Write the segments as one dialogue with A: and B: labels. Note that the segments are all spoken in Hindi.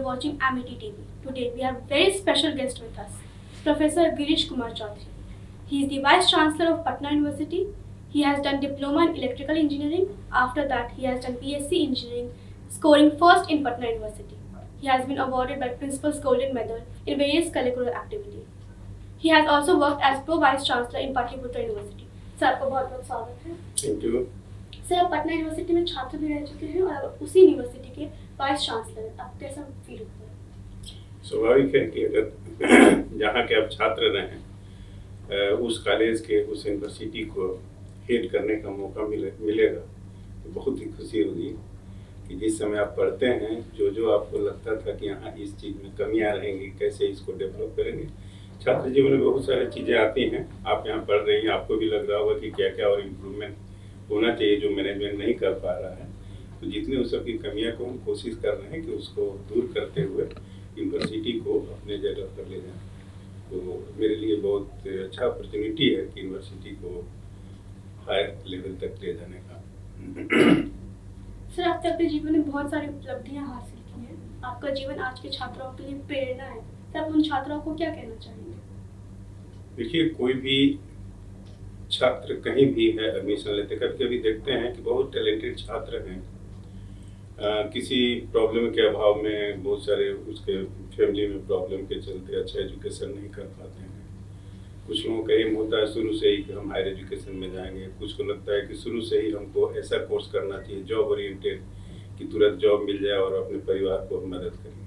A: watching MET TV. Today we have very special guest with us, Professor Girish Kumar Chaudhary. He is the Vice Chancellor of Patna University. He has done Diploma in Electrical Engineering. After that, he has done BSc Engineering, scoring first in Patna University. He has been awarded by Principal's Golden Medal in various curricular activities. He has also worked as Pro Vice Chancellor in Patliputra University. Sir आपका बहुत बहुत स्वागत है।
B: Thank you.
A: सर आप पटना यूनिवर्सिटी में छात्र भी रह चुके हैं और उसी यूनिवर्सिटी के वाइस चांसलर हैं। आप कैसा फील होता है?
B: स्वाभाविक है कि अगर जहाँ के आप छात्र रहें उस कॉलेज के उस यूनिवर्सिटी को हेड करने का मौका मिलेगा तो बहुत ही खुशी होगी कि जिस समय आप पढ़ते हैं जो आपको लगता था कि यहाँ इस चीज़ में कमियाँ रहेंगी, कैसे इसको डेवलप करेंगे। छात्र जीवन में बहुत सारी चीज़ें आती हैं, आप यहाँ पढ़ रही हैं, आपको भी लग रहा होगा कि क्या क्या और इम्प्रूवमेंट होना चाहिए जो मैनेजमेंट नहीं कर पा रहा है। तो जितनी उस सब की कमियाँ को हम कोशिश कर रहे हैं कि उसको दूर करते हुए यूनिवर्सिटी को अपने जगह पर ले जाएं। तो मेरे लिए बहुत अच्छा अपॉर्चुनिटी है कि यूनिवर्सिटी को हायर लेवल तक ले जाने का।
A: सर आपने अपने जीवन में बहुत सारी उपलब्धियाँ हासिल की हैं। आपका जीवन आज के छात्रों के लिए प्रेरणा है। तो आप उन छात्रों को क्या कहना चाहेंगे?
B: देखिए, कोई भी छात्र कहीं भी है एडमिशन लेते, कभी कभी देखते हैं कि बहुत टैलेंटेड छात्र हैं, किसी प्रॉब्लम के अभाव में बहुत सारे उसके फैमिली में प्रॉब्लम के चलते अच्छा एजुकेशन नहीं कर पाते हैं। कुछ लोगों का एम होता है शुरू से ही कि हम हायर एजुकेशन में जाएंगे, कुछ को लगता है कि शुरू से ही हमको ऐसा कोर्स करना चाहिए जॉब ओरिएंटेड कि तुरंत जॉब मिल जाए और अपने परिवार को मदद करेंगे।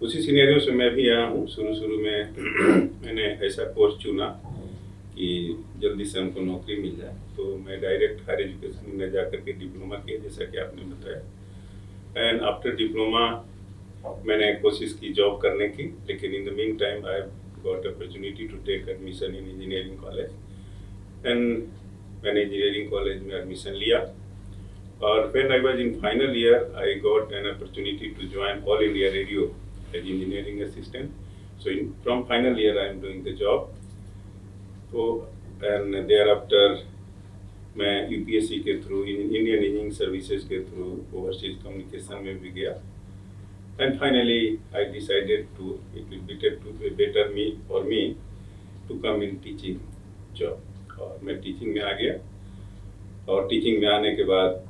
B: उसी सिनेरियो से मैं भी आया हूँ। शुरू में मैंने ऐसा कोर्स चुना कि जल्दी से हमको नौकरी मिल जाए, तो मैं डायरेक्ट हायर एजुकेशन में जा करके डिप्लोमा किया, जैसा कि आपने बताया। एंड आफ्टर डिप्लोमा मैंने कोशिश की जॉब करने की, लेकिन in the mean time I got opportunity to take admission in engineering college and मैंने इंजीनियरिंग कॉलेज में एडमिशन लिया। और when I was in final year I got an opportunity to join All India Radio as engineering assistant. So from final year I am doing the job. So and thereafter मैं UPSC के थ्रू इंडियन इंजीनियरिंग सर्विसेज के थ्रू ओवरसीज कम्युनिकेशन में भी गया and finally I decided to it will better me for me to come in teaching job. और मैं टीचिंग में आ गया और टीचिंग में आने के बाद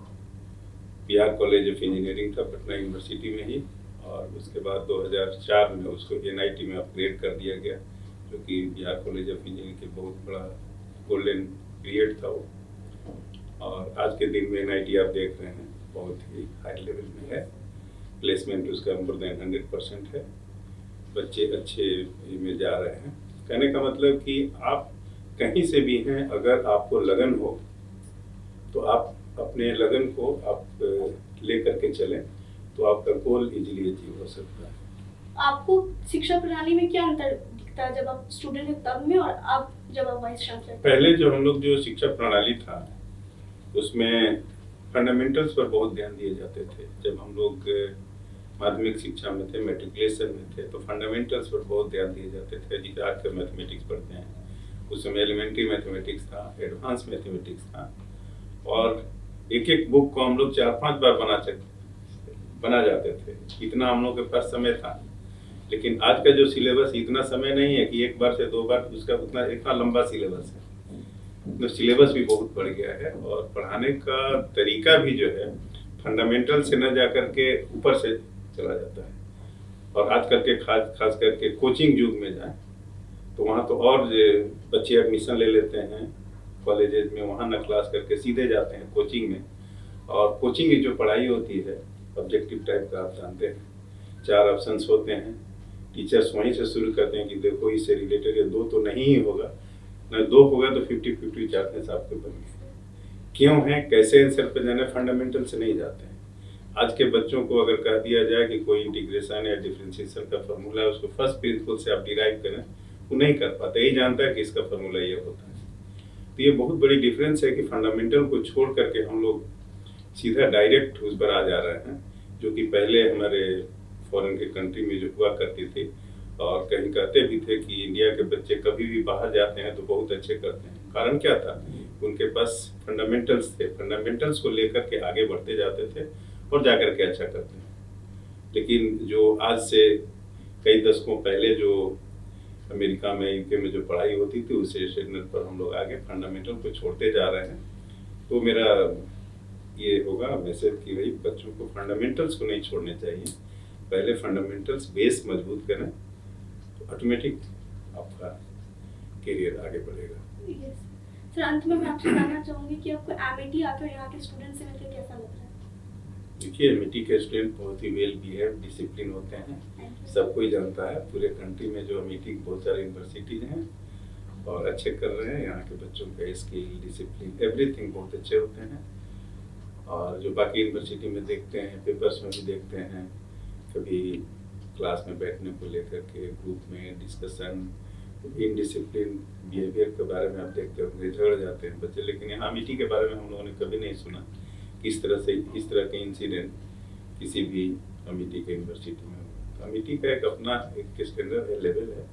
B: बिहार कॉलेज ऑफ इंजीनियरिंग था पटना यूनिवर्सिटी में ही, और उसके बाद 2004 में उसको NIT में अपग्रेड कर दिया गया, जो कि बिहार कॉलेज ऑफ इंजीनियरिंग के बहुत बड़ा गोल्डन पीरियड था वो। और आज के दिन में NIT आप देख रहे हैं बहुत ही हाई लेवल में है, प्लेसमेंट उसका मोर देन 100% है, बच्चे अच्छे में जा रहे हैं। कहने का मतलब कि आप कहीं से भी हैं, अगर आपको लगन हो तो आप अपने लगन को आप ले करके चलें तो आपका गोल इजीली अचीव हो सकता है।
A: आपको शिक्षा प्रणाली में क्या अंतर दिखता है जब आप स्टूडेंट हैं तब में और आप जब आप वाइस चांसलर?
B: पहले जो हम लोग जो शिक्षा प्रणाली था उसमें फंडामेंटल्स पर बहुत ध्यान दिए जाते थे। जब हम लोग माध्यमिक शिक्षा में थे, मैट्रिकुलेशन में थे, तो फंडामेंटल्स पर बहुत ध्यान दिए जाते थे। जिसे आजकल मैथमेटिक्स पढ़ते हैं, उस समय एलिमेंट्री मैथमेटिक्स था, एडवांस मैथमेटिक्स था, और एक बुक को हम लोग 4-5 बार बना जाते थे। इतना हम लोग के पास समय था। लेकिन आज का जो सिलेबस, इतना समय नहीं है कि एक बार से 2 बार उसका इतना लंबा सिलेबस है। तो सिलेबस भी बहुत बढ़ गया है और पढ़ाने का तरीका भी जो है फंडामेंटल से न जा करके ऊपर से चला जाता है। और आज करके खास करके कोचिंग युग में जाए तो वहाँ तो और बच्चे एडमिशन ले लेते हैं कॉलेजेस में, वहाँ न क्लास करके सीधे जाते हैं कोचिंग में। और कोचिंग की जो पढ़ाई होती है ऑब्जेक्टिव टाइप का, आप जानते हैं, 4 ऑप्शंस होते हैं। टीचर्स वहीं से शुरू करते हैं कि देखो इससे रिलेटेड ये 2 तो नहीं ही होगा, न 2 होगा तो 50-50 चाहते हैं आपके बने। क्यों है, कैसे आंसर पे जाने, फंडामेंटल से नहीं जाते हैं। आज के बच्चों को अगर कह दिया जाए कि कोई इंटीग्रेशन या डिफरेंशिएशन का फॉर्मूला है, उसको फर्स्ट प्रिंसिपल से आप डिराइव करें, वो नहीं कर पाते। यही जानता है कि इसका फॉर्मूला ये होता है। तो ये बहुत बड़ी डिफरेंस है कि फंडामेंटल को छोड़ करके हम लोग सीधा डायरेक्ट उस पर आ जा रहे हैं, जो कि पहले हमारे फॉरेन के कंट्री में जो हुआ करती थी। और कहीं कहते भी थे कि इंडिया के बच्चे कभी भी बाहर जाते हैं तो बहुत अच्छे करते हैं। कारण क्या था, उनके पास फंडामेंटल्स थे, फंडामेंटल्स को लेकर के आगे बढ़ते जाते थे और जाकर के अच्छा करते हैं। लेकिन जो आज से कई दशकों पहले जो अमेरिका में यूके में जो पढ़ाई होती थी उसे स्टैंडर्ड पर हम लोग आगे फंडामेंटल को छोड़ते जा रहे हैं। तो मेरा ये होगा मैसेज कि भाई बच्चों को फंडामेंटल्स को नहीं छोड़ने चाहिए, पहले फंडामेंटल्स बेस मजबूत करें तो ऑटोमेटिक आपका करियर आगे बढ़ेगा।
A: यस सर, अंत में मैं आपसे जानना चाहूँगी कि आपको एमिटी आकर यहाँ के स्टूडेंट से मिलकर कैसा लग रहा है?
B: देखिए एमिटी के स्टूडेंट बहुत ही वेल बिहेव डिसिप्लिन होते हैं, सब कोई जानता है पूरे कंट्री में जो एमिटी की बहुत सारी यूनिवर्सिटीज हैं और अच्छे कर रहे हैं। यहाँ के बच्चों का स्किल डिसिप्लिन एवरीथिंग बहुत अच्छे होते हैं। और जो बाकी यूनिवर्सिटी में देखते हैं, पेपर्स में भी देखते हैं, कभी क्लास में बैठने को लेकर के ग्रुप में डिस्कशन, इनडिसिप्लिन बिहेवियर के बारे में आप देखते होंगे, झगड़ जाते हैं बच्चे। लेकिन यहाँ एमिटी के बारे में हम लोगों ने कभी नहीं सुना किस तरह से इस तरह के इंसिडेंट किसी भी एमिटी के यूनिवर्सिटी में हो। एमिटी का एक अपना एक स्टैंडर्ड है, लेवल है,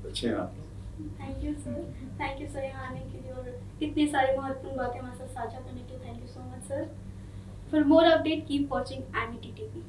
B: अच्छे हैं आप लोग।
A: थैंक यू सर यहाँ आने के लिए और इतनी सारी महत्वपूर्ण बातें हमारे साथ साझा करने के लिए। Thank you so much sir. For more update keep watching Amity TV.